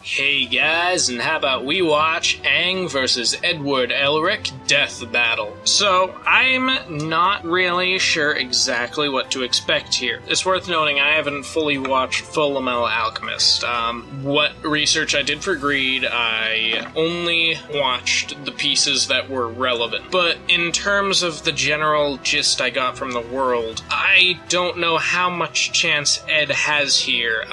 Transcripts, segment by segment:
Hey guys, and how about we watch Aang vs. Elric Death Battle. So, I'm not really sure exactly what to expect here. It's worth noting I haven't fully watched Full Metal Alchemist. What research I did for Greed, I only watched the pieces that were relevant. But in terms of the general gist I got from the world, I don't know how much chance Ed has here.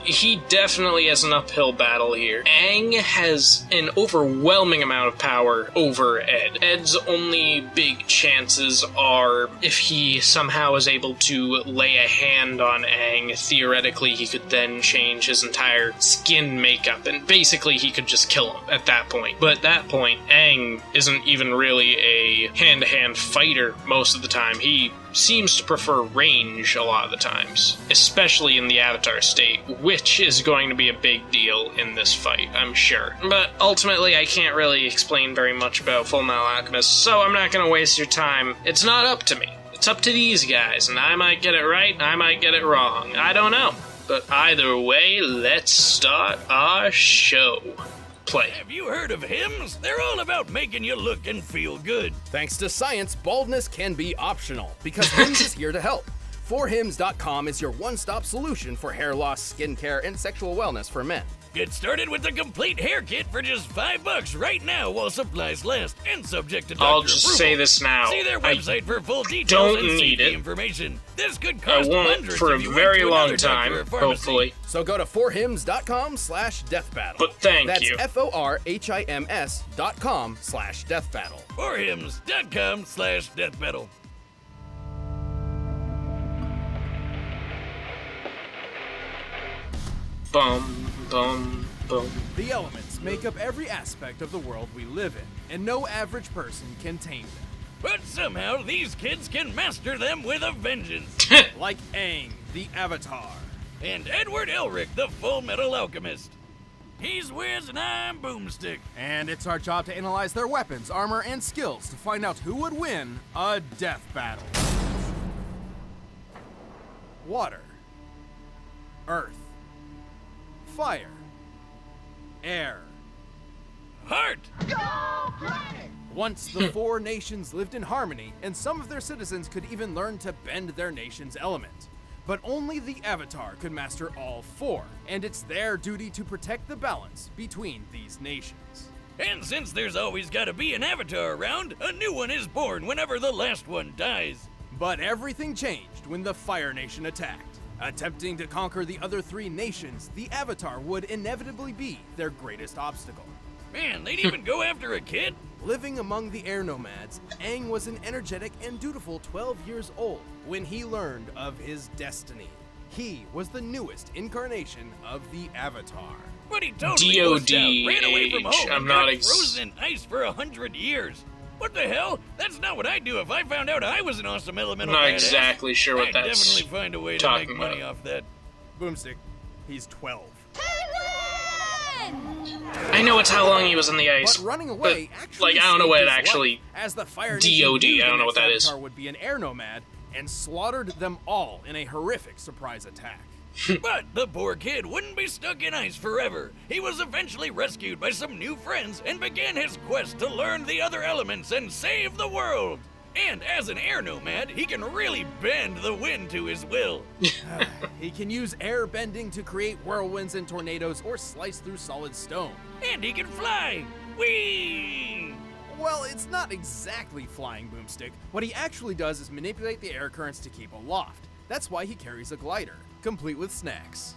He definitely has an uphill battle here. Aang has an overwhelming amount of power over Ed. Ed's only big chances are if he somehow is able to lay a hand on Aang. Theoretically, he could then change his entire skin makeup, and basically he could just kill him at that point. But at that point, Aang isn't even really a hand-to-hand fighter most of the time. He seems to prefer range a lot of the times, especially in the Avatar state, which is going to be a big deal in this fight, I'm sure. But ultimately, I can't really explain very much about Full Metal Alchemist, so I'm not going to waste your time. It's not up to me. It's up to these guys, and I might get it right, I might get it wrong. I don't know. But either way, let's start our show. Play. Have you heard of hymns? They're all about making you look and feel good. Thanks to science, baldness can be optional because Hims is here to help. 4hims.com is your one-stop solution for hair loss, skincare, and sexual wellness for men. Get started with the complete hair kit for just $5 right now while supplies last and subject to doctor I'll just approval. say this now. See their website for full details don't and need safety it. information. This could I cost won't hundreds for a if you very went to long another doctor time, or pharmacy. hopefully. So go to 4hims.com/deathbattle. But thank That's you. FORHIMS.com/deathbattle. 4hims.com/deathbattle. Bum, bum, bum. The elements make up every aspect of the world we live in, and no average person can tame them. But somehow these kids can master them with a vengeance. Like Aang, the Avatar. And Edward Elric, the Full Metal Alchemist. He's Wiz and I'm Boomstick. And it's our job to analyze their weapons, armor, and skills to find out who would win a death battle. Water. Earth. Fire. Air. Heart! Once the four nations lived in harmony, and some of their citizens could even learn to bend their nation's element. But only the Avatar could master all four, and it's their duty to protect the balance between these nations. And since there's always gotta be an Avatar around, a new one is born whenever the last one dies. But everything changed when the Fire Nation attacked. Attempting to conquer the other three nations, the Avatar would inevitably be their greatest obstacle. Man, they'd even go after a kid? Living among the air nomads, Aang was an energetic and dutiful 12 years old when he learned of his destiny. He was the newest incarnation of the Avatar. But he totally wussed out, ran away from DODH. home, I'm and not got frozen in ice for 100 years. What the hell? That's not what I'd do if I found out I was an awesome elemental Not badass. exactly sure what I'd that's definitely find a way to talking make money about. off that. Boomstick, he's 12. I know it's how long he was in the ice. But running away but, actually like, I don't know saved what it his actually... life, as the Fire DOD, Nation knew I don't know the what that next is. Avatar would be an air nomad and slaughtered them all in a horrific surprise attack. But the poor kid wouldn't be stuck in ice forever. He was eventually rescued by some new friends and began his quest to learn the other elements and save the world. And as an air nomad, he can really bend the wind to his will. He can use air bending to create whirlwinds and tornadoes or slice through solid stone. And he can fly. Whee! Well, it's not exactly flying, Boomstick. What he actually does is manipulate the air currents to keep aloft. That's why he carries a glider, complete with snacks.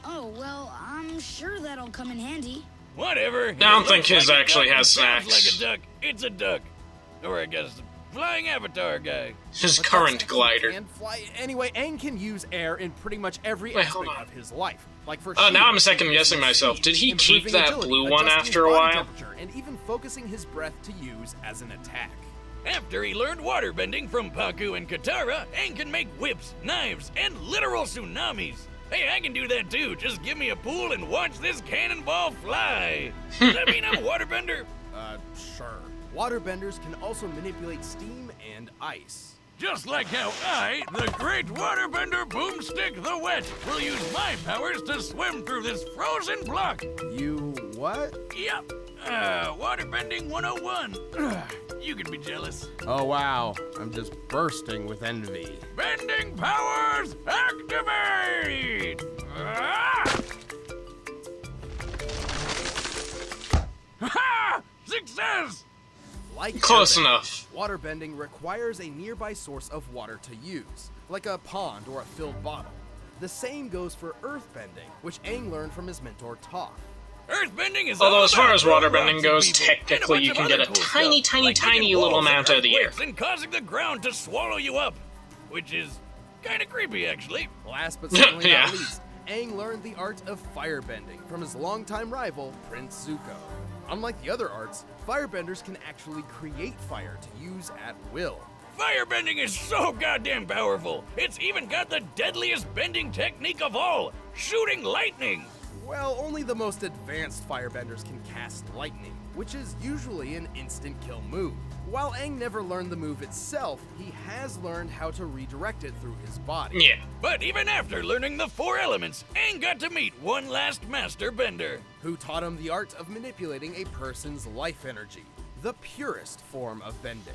Oh, well, I'm sure that'll come in handy. Whatever. I don't think his actually has Sounds snacks. like a duck. It's a duck. Or I guess a flying avatar guy. His But current that's- glider. He can fly. Anyway, Aang can use air in pretty much every Wait, hold aspect on. of his life. Like for Oh, now shooting, I'm second-guessing increasing myself. speed, Did he keep improving that agility, blue one adjusting after a body while? temperature, and even focusing his breath to use as an attack. After he learned waterbending from Paku and Katara, Aang can make whips, knives, and literal tsunamis. Hey, I can do that too. Just give me a pool and watch this cannonball fly. Does that mean I'm a waterbender? Sure. Waterbenders can also manipulate steam and ice. Just like how I, the great waterbender Boomstick the Wet, will use my powers to swim through this frozen block. You what? Yep. Waterbending 101. You can be jealous. Oh wow, I'm just bursting with envy. Bending powers, activate! Ah! Ha! Success! Like Close airbending, enough. Waterbending requires a nearby source of water to use, like a pond or a filled bottle. The same goes for earthbending, which Aang learned from his mentor Toph. Earthbending is Although all as far about as throwing waterbending rocks at goes, people and technically bunch you of can get other a cool tiny, stuff, tiny, like tiny digging little walls and amount out of the air. earthquakes and causing the ground to swallow you up, which is kind of creepy, actually. Last but certainly Yeah. not least, Aang learned the art of firebending from his longtime rival, Prince Zuko. Unlike the other arts, firebenders can actually create fire to use at will. Firebending is so goddamn powerful. It's even got the deadliest bending technique of all, shooting lightning. Well, only the most advanced firebenders can cast lightning, which is usually an instant kill move. While Aang never learned the move itself, he has learned how to redirect it through his body. Yeah. But even after learning the 4 elements, Aang got to meet one last master bender. Who taught him the art of manipulating a person's life energy, the purest form of bending.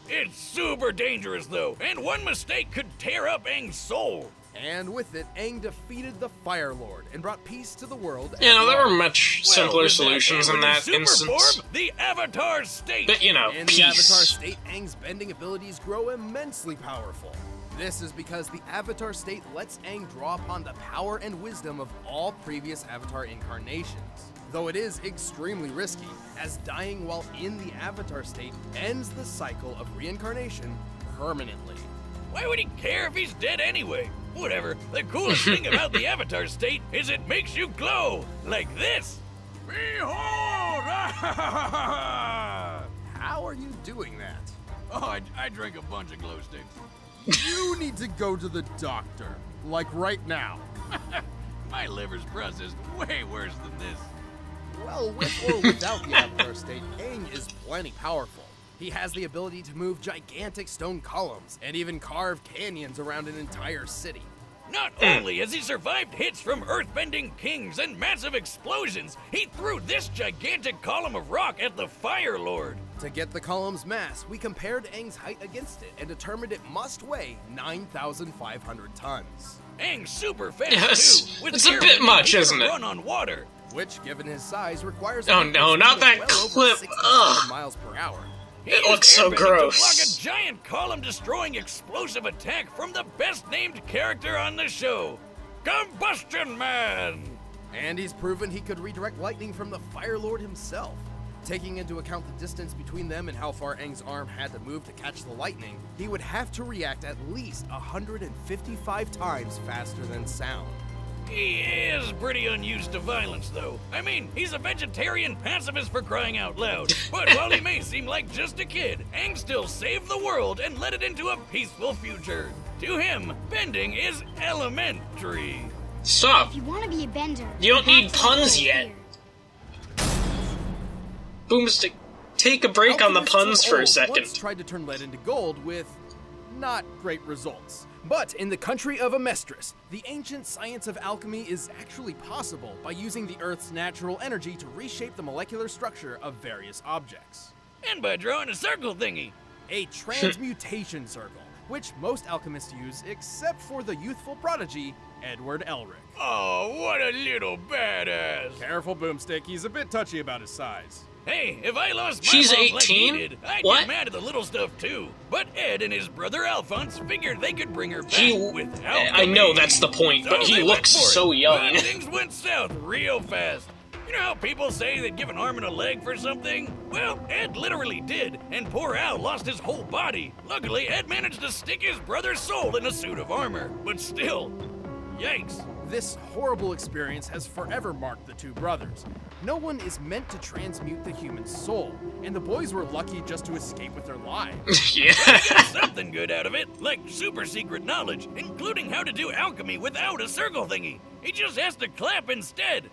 It's super dangerous though, and one mistake could tear up Aang's soul. And with it, Aang defeated the Fire Lord and brought peace to the world. You know, at there were large. much Well, simpler with that solutions and in with that his super instance. form, the Avatar State. But, you know, In the Avatar peace. state, Aang's bending abilities grow immensely powerful. This is because the Avatar state lets Aang draw upon the power and wisdom of all previous Avatar incarnations. Though it is extremely risky, as dying while in the Avatar state ends the cycle of reincarnation permanently. Why would he care if he's dead anyway? Whatever. The coolest thing about the Avatar State is it makes you glow like this. Behold! How are you doing that? Oh, I drank a bunch of glow sticks. You need to go to the doctor, like right now. My liver's processed way worse than this. Well, with or without the Avatar state, Aang is plenty powerful. He has the ability to move gigantic stone columns and even carve canyons around an entire city. Not only has he survived hits from earthbending kings and massive explosions, he threw this gigantic column of rock at the Fire Lord. To get the column's mass, we compared Aang's height against it and determined it must weigh 9,500 tons. Aang's super fast Yes, too. With it's a bit airbending, much, he can isn't it? Run on water. Which, given his size, requires Oh, a no, speed not of that well clip. over 67 Ugh. miles per hour. He It used looks so airbending gross. to block a giant column-destroying explosive attack from the best-named character on the show, Combustion Man. And he's proven he could redirect lightning from the Fire Lord himself. Taking into account the distance between them and how far Aang's arm had to move to catch the lightning, he would have to react at least 155 times faster than sound. He is pretty unused to violence, though. I mean, he's a vegetarian pacifist for crying out loud. But while he may seem like just a kid, Aang still saved the world and led it into a peaceful future. To him, bending is elementary. Stop. If you want to be a bender, You don't need have to puns go yet. here. Boomstick, take a break on the Alchemists puns of for a old second. once tried to turn lead into gold with not great results. But in the country of Amestris, the ancient science of alchemy is actually possible by using the Earth's natural energy to reshape the molecular structure of various objects. And by drawing a circle thingy. A transmutation circle, which most alchemists use except for the youthful prodigy, Edward Elric. Oh, what a little badass. Careful, Boomstick. He's a bit touchy about his size. Hey, if I lost my She's mom like he 18? did, I'd What? get mad at the little stuff too. But Ed and his brother Alphonse figured they could bring her back He- without I know that's the point, but he they went looks for it. so young. But things went south real fast. You know how people say they'd give an arm and a leg for something? Well, Ed literally did, and poor Al lost his whole body. Luckily, Ed managed to stick his brother's soul in a suit of armor. But still, yikes. This horrible experience has forever marked the two brothers. No one is meant to transmute the human soul, and the boys were lucky just to escape with their lives. Yeah. Got something good out of it, like super secret knowledge, including how to do alchemy without a circle thingy. He just has to clap instead.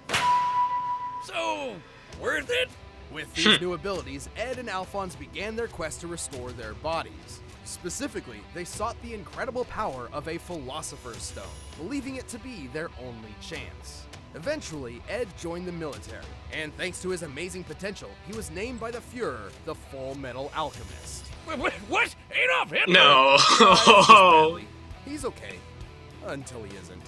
So, worth it? With these new abilities, Ed and Alphonse began their quest to restore their bodies. Specifically, they sought the incredible power of a Philosopher's Stone, believing it to be their only chance. Eventually, Ed joined the military, and thanks to his amazing potential, he was named by the Fuhrer the Full Metal Alchemist. What? Adolf Hitler? No. Just badly. He's okay. Until he isn't.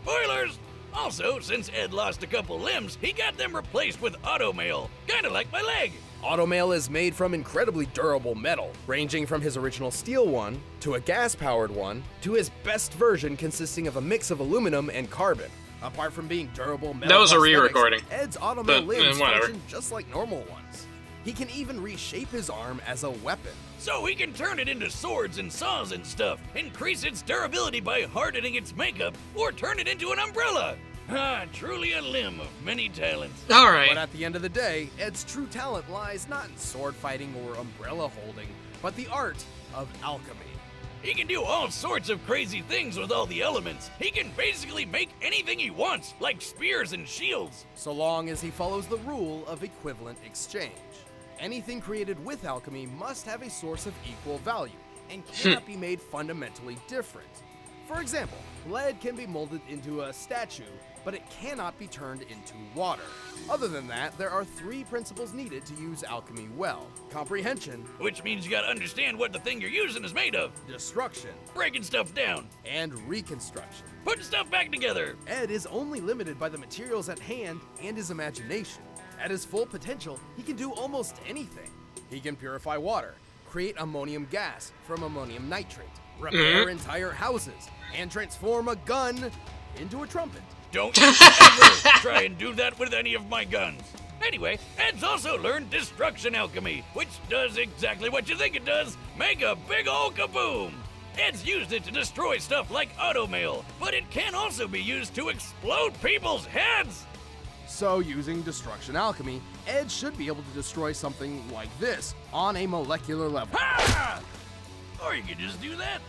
Spoilers! Also, since Ed lost a couple limbs, he got them replaced with automail. Kinda like my leg. Automail is made from incredibly durable metal, ranging from his original steel one, to a gas-powered one, to his best version consisting of a mix of aluminum and carbon. Apart from being durable metal That was a prosthetics, re-recording. Ed's automail But, limbs whatever. function just like normal ones. He can even reshape his arm as a weapon. So he can turn it into swords and saws and stuff, increase its durability by hardening its makeup, or turn it into an umbrella. Ah, truly a limb of many talents. Alright. But at the end of the day, Ed's true talent lies not in sword fighting or umbrella holding, but the art of alchemy. He can do all sorts of crazy things with all the elements. He can basically make anything he wants, like spears and shields. So long as he follows the rule of equivalent exchange. Anything created with alchemy must have a source of equal value and cannot be made fundamentally different. For example, lead can be molded into a statue, but it cannot be turned into water. Other than that, there are 3 principles needed to use alchemy well: comprehension, Which means you gotta understand what the thing you're using is made of. destruction, Breaking stuff down. and reconstruction. Putting stuff back together. Ed is only limited by the materials at hand and his imagination. At his full potential, he can do almost anything. He can purify water, create ammonium gas from ammonium nitrate, repair entire houses, and transform a gun into a trumpet. Don't you ever try and do that with any of my guns. Anyway, Ed's also learned destruction alchemy, which does exactly what you think it does, make a big ol' kaboom. Ed's used it to destroy stuff like automail, but it can also be used to explode people's heads. So, using destruction alchemy, Ed should be able to destroy something like this on a molecular level. Ha! Or you could just do that.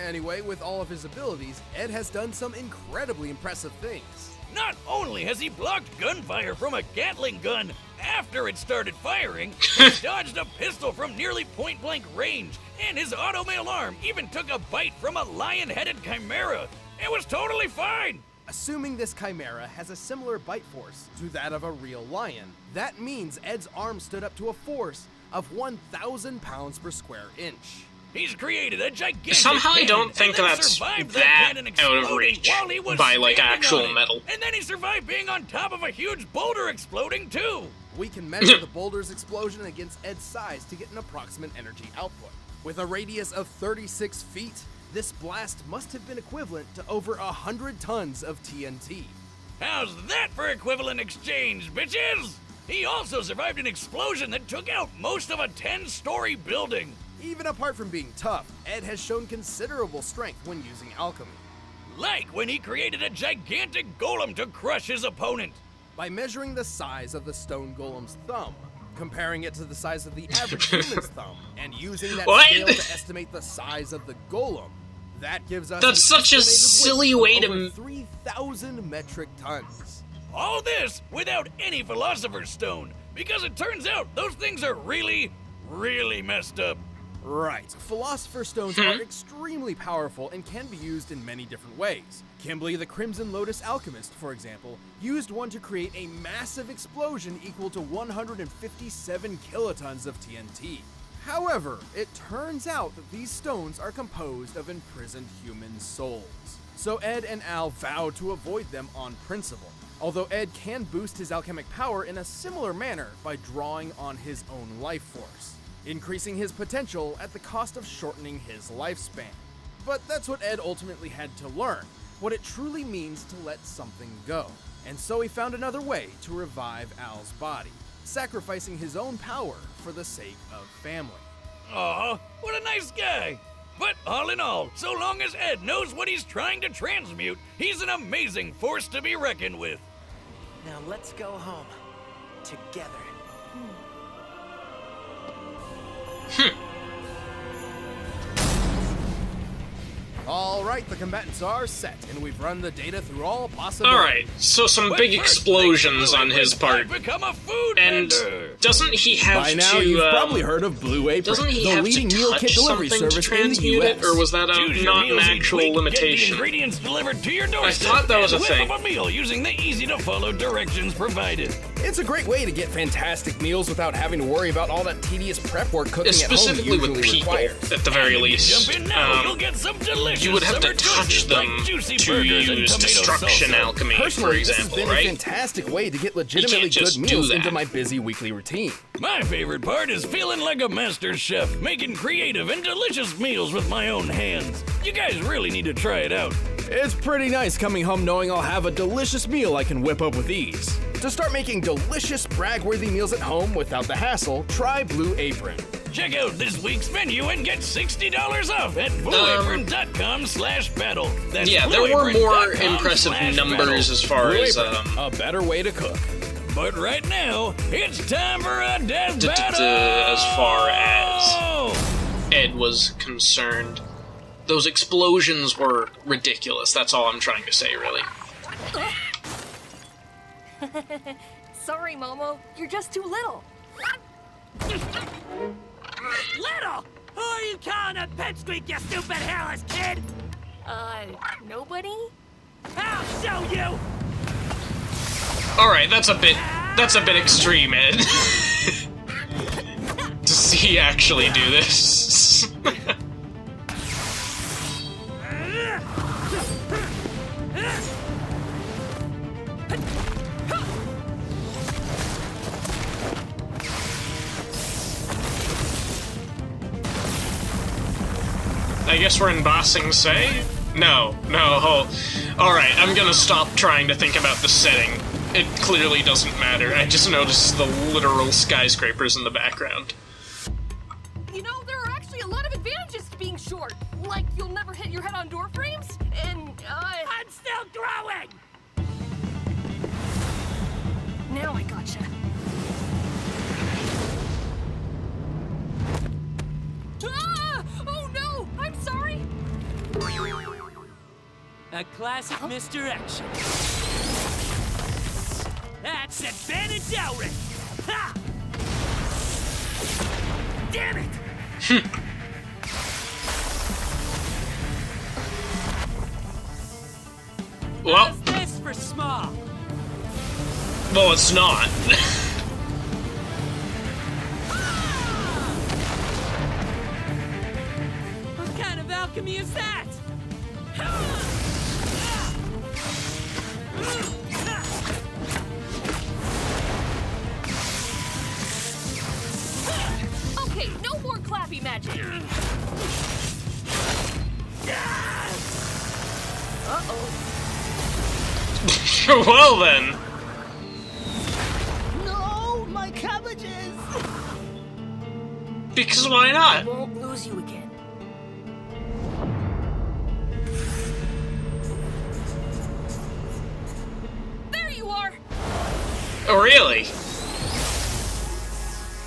Anyway, with all of his abilities, Ed has done some incredibly impressive things. Not only has he blocked gunfire from a Gatling gun after it started firing, he dodged a pistol from nearly point-blank range, and his automail arm even took a bite from a lion-headed chimera. It was totally fine. Assuming this chimera has a similar bite force to that of a real lion, that means Ed's arm stood up to a force of 1,000 pounds per square inch. He's created a gigantic Somehow I cannon, don't and think then that's survived that cannon out of exploding reach while he was by, like, standing actual on it. metal. And then he survived being on top of a huge boulder exploding too. We can measure the boulder's explosion against Ed's size to get an approximate energy output. With a radius of 36 feet, this blast must have been equivalent to over 100 tons of TNT. How's that for equivalent exchange, bitches? He also survived an explosion that took out most of a 10-story building. Even apart from being tough, Ed has shown considerable strength when using alchemy. Like when he created a gigantic golem to crush his opponent. By measuring the size of the stone golem's thumb, comparing it to the size of the average human's thumb, and using that What? scale to estimate the size of the golem, that gives us That's an such a estimated silly weight way of to over 3,000 metric tons. All this without any Philosopher's Stone, because it turns out those things are really, really messed up. Right. Philosopher's Stones are extremely powerful and can be used in many different ways. Kimberly the Crimson Lotus Alchemist, for example, used one to create a massive explosion equal to 157 kilotons of TNT. However, it turns out that these stones are composed of imprisoned human souls. So Ed and Al vowed to avoid them on principle. Although Ed can boost his alchemic power in a similar manner by drawing on his own life force, increasing his potential at the cost of shortening his lifespan. But that's what Ed ultimately had to learn, what it truly means to let something go. And so he found another way to revive Al's body, sacrificing his own power for the sake of family. Aw, what a nice guy. But all in all, so long as Ed knows what he's trying to transmute, he's an amazing force to be reckoned with. Now let's go home. Together. All right, the combatants are set, and we've run the data through all possibilities. Alright, so some big explosions on his part. Become a food And vendor. doesn't he have By now, to, you've probably heard of Blue Apron, doesn't he the have leading to meal touch kit delivery something to service in the transmute it, U.S. or was that Choose your not an meals each actual week, Get the limitation? ingredients delivered to your doorstep. thought that was a and thing. whip up a meal using the easy-to-follow directions provided. It's a great way to get fantastic meals without having to worry about all that tedious prep work cooking at home Specifically usually with people, requires. at the very And if you least. jump in now, you'll get some delicious You would have to summer touch choices them like juicy to burgers and use tomato destruction salsa. alchemy, for Personally, this has example, been a right? fantastic way to get legitimately just good do meals that. into my busy weekly routine. My favorite part is feeling like a master chef, making creative and delicious meals with my own hands. You guys really need to try it out. It's pretty nice coming home knowing I'll have a delicious meal I can whip up with ease. To start making delicious, brag-worthy meals at home without the hassle, try Blue Apron. Check out this week's menu and get $60 off at blueapron.com/battle. That's Yeah, there were more blueapron.com/battle. impressive numbers as far Blue as, Apron, a better way to cook. But right now, it's time for a death battle! as far as Ed was concerned. Those explosions were ridiculous, that's all I'm trying to say, really. Sorry, Momo. You're just too little. Little? Who are you calling a pipsqueak, you stupid hairless kid? Nobody? I'll show you! Alright, that's a bit extreme, Ed. To see actually do this. I guess we're in Bossing Say? No. Alright, I'm gonna stop trying to think about the setting. It clearly doesn't matter. I just noticed the literal skyscrapers in the background. You know, there are actually a lot of advantages to being short. Like, you'll never hit your head on door frames, and, I'm still growing! now I gotcha. Ah! Oh no! I'm sorry! A classic misdirection. That's advantage Elric! Ha! Damn it! Well, How's this for small? well, it's not. What kind of alchemy is that? Okay, no more clappy magic. Uh-oh. Well then. No, my cabbages! Because why not? Won't lose you again. There you are! Oh, really?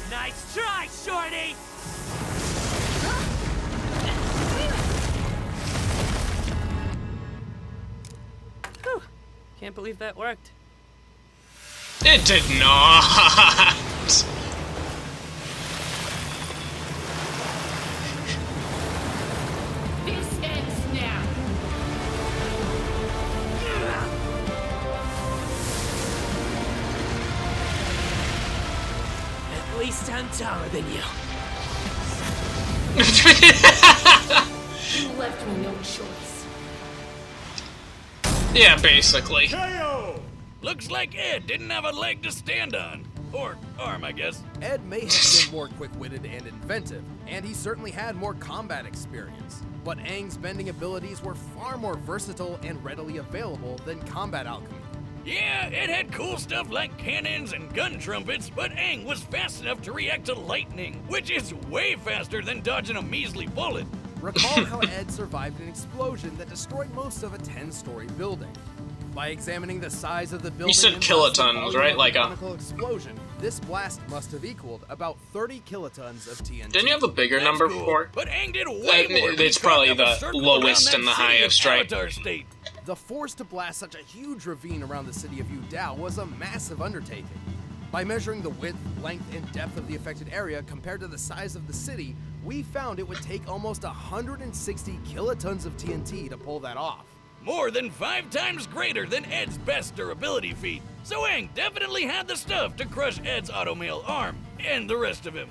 Nice try, shorty! Whew. Can't believe that worked. It did not. This ends now. At least I'm taller than you. You left me no choice. Yeah, basically. Looks like Ed didn't have a leg to stand on. Or arm, I guess. Ed may have been more quick-witted and inventive, and he certainly had more combat experience. But Aang's bending abilities were far more versatile and readily available than combat alchemy. Yeah, it had cool stuff like cannons and gun trumpets, but Aang was fast enough to react to lightning, which is way faster than dodging a measly bullet. Recall how Ed survived an explosion that destroyed most of a 10-story building. By examining the size of the building said and kilotons, thus the volume right? of Like the a- conical explosion, This blast must have equaled about 30 kilotons of TNT. Didn't you have a bigger number Cool. before? But Aang did way more. It's He probably carved up a the circle lowest around and that the city of highest, right? Avatar State. The force to blast such a huge ravine around the city of Udao was a massive undertaking. By measuring the width, length, and depth of the affected area compared to the size of the city, we found it would take almost 160 kilotons of TNT to pull that off. More than 5 times greater than Ed's best durability feat. So Aang definitely had the stuff to crush Ed's automail arm and the rest of him.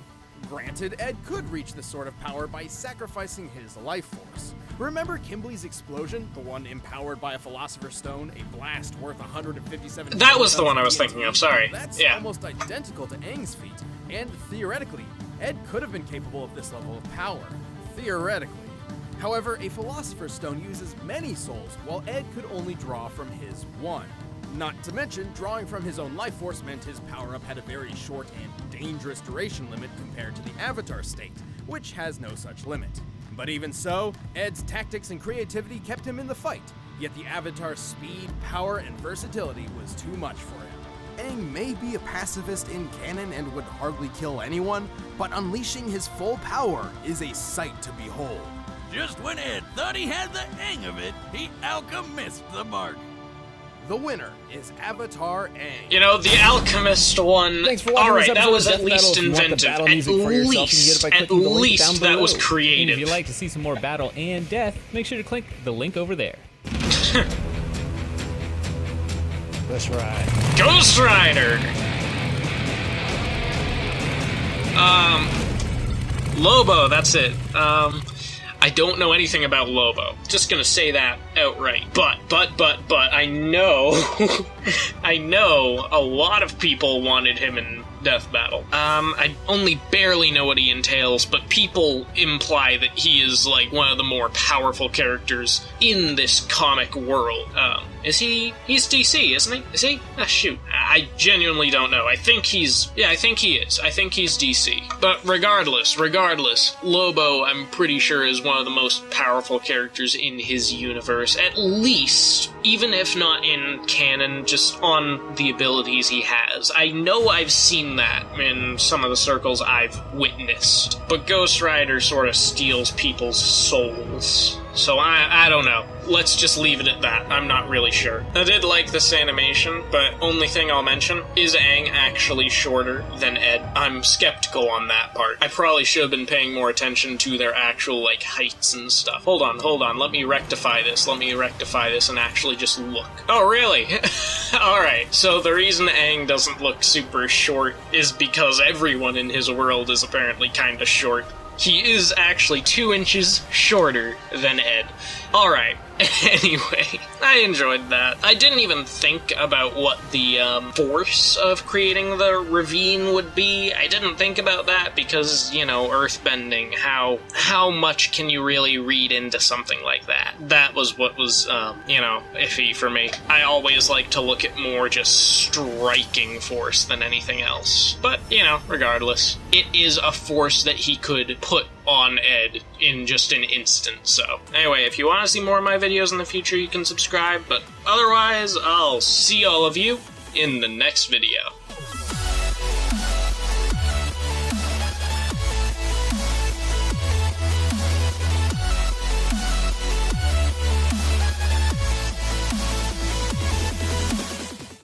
Granted, Ed could reach this sort of power by sacrificing his life force. Remember Kimberly's explosion, the one empowered by a Philosopher's Stone, a blast worth 157 That was the kilotons one I was TNT? thinking of, sorry. That's Yeah. almost identical to Aang's feat, and theoretically, Ed could have been capable of this level of power. Theoretically. However, a Philosopher's Stone uses many souls, while Ed could only draw from his one. Not to mention, drawing from his own life force meant his power-up had a very short and dangerous duration limit compared to the Avatar state, which has no such limit. But even so, Ed's tactics and creativity kept him in the fight, yet the Avatar's speed, power, and versatility was too much for him. Aang may be a pacifist in canon and would hardly kill anyone, but unleashing his full power is a sight to behold. Just when Ed thought he had the hang of it, he alchemist the mark. The winner is Avatar Aang. You know, the Alchemist one, Thanks for watching alright, this that episode was of at Death least Battle. If you want the inventive. battle At music for yourself, you can get it by least, clicking the link down that was below. creative. And if you'd like to see some more battle and death, make sure to click the link over there. Let's ride. Ghost Rider! Lobo, that's it. I don't know anything about Lobo. Just gonna say that outright. But, I know, I know a lot of people wanted him in Death Battle. I only barely know what he entails, but people imply that he is, like, one of the more powerful characters in this comic world. He's DC, isn't he? Is he? Ah, shoot. I genuinely don't know. I think he is. I think he's DC. But regardless, Lobo, I'm pretty sure, is one of the most powerful characters in his universe, at least, even if not in canon, just on the abilities he has. I know I've seen that in some of the circles I've witnessed, but Ghost Rider sort of steals people's souls. So I don't know. Let's just leave it at that. I'm not really sure. I did like this animation, but only thing I'll mention is Aang actually shorter than Ed. I'm skeptical on that part. I probably should have been paying more attention to their actual, like, heights and stuff. Hold on. Let me rectify this and actually just look. Oh, really? Alright, so the reason Aang doesn't look super short is because everyone in his world is apparently kinda short. He is actually 2 inches shorter than Ed. Alright, anyway, I enjoyed that. I didn't even think about what the force of creating the ravine would be. I didn't think about that because, you know, earthbending, how much can you really read into something like that? That was what was, iffy for me. I always like to look at more just striking force than anything else. But, regardless, it is a force that he could put on Ed in just an instant. So anyway, if you want to see more of my videos in the future, you can subscribe, but otherwise, I'll see all of you in the next video.